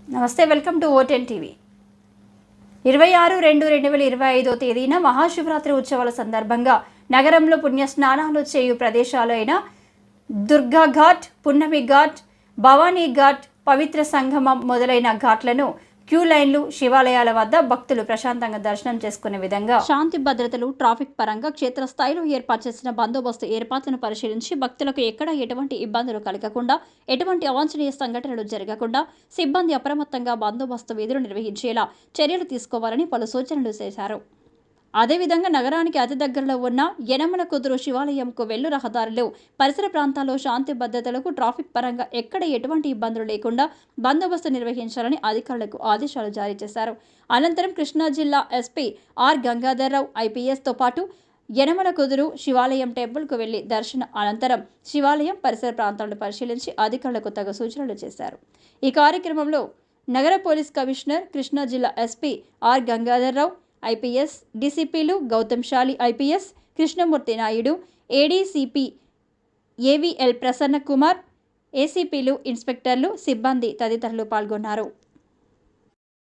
నమస్తే, welcome to ఓటెన్ TV. 26/2/2025 తేదీన మహాశివరాత్రి ఉత్సవాల సందర్భంగా నగరంలో పుణ్య స్నానాలు చేయు ప్రదేశాలు అయిన దుర్గా ఘాట్, పున్నమి ఘాట్, భవానీ ఘాట్, పవిత్ర సంగమం మొదలైన ఘాట్లను క్యూ లైన్లు, శివాలయాల వద్ద భక్తులు ప్రశాంతంగా దర్శనం చేసుకునే విధంగా శాంతి భద్రతలు, ట్రాఫిక్ పరంగా క్షేత్రస్థాయిలో ఏర్పాటు చేసిన బందోబస్తు ఏర్పాట్లను పరిశీలించి భక్తులకు ఎక్కడ ఎటువంటి ఇబ్బందులు కలగకుండా, ఎటువంటి అవాంఛనీయ సంఘటనలు జరగకుండా సిబ్బంది అప్రమత్తంగా బందోబస్తు విధులు నిర్వహించేలా చర్యలు తీసుకోవాలని పలు సూచనలు చేశారు. అదేవిధంగా నగరానికి అతి దగ్గరలో ఉన్న యనమల కుదురు శివాలయంకు వెళ్ళు రహదారులు, పరిసర ప్రాంతాల్లో శాంతి భద్రతలకు, ట్రాఫిక్ పరంగా ఎక్కడ ఎటువంటి ఇబ్బందులు లేకుండా బందోబస్తు నిర్వహించాలని అధికారులకు ఆదేశాలు జారీ చేశారు. అనంతరం కృష్ణా జిల్లా ఎస్పీ ఆర్ గంగాధర్రావు ఐపీఎస్తో పాటు యనమల కుదురు శివాలయం టెంపుల్కు వెళ్లి దర్శన అనంతరం శివాలయం పరిసర ప్రాంతాలను పరిశీలించి అధికారులకు తగు సూచనలు చేశారు. ఈ కార్యక్రమంలో నగర పోలీస్ కమిషనర్, కృష్ణా జిల్లా ఎస్పీ ఆర్ గంగాధర్రావు ఐపీఎస్, డీసీపీలు Gautam Shali IPS, Krishnamurthy Naidu, ADCP AVL Prasanna Kumar, ఏసీపీలు, ఇన్స్పెక్టర్లు, సిబ్బంది తదితరులు పాల్గొన్నారు.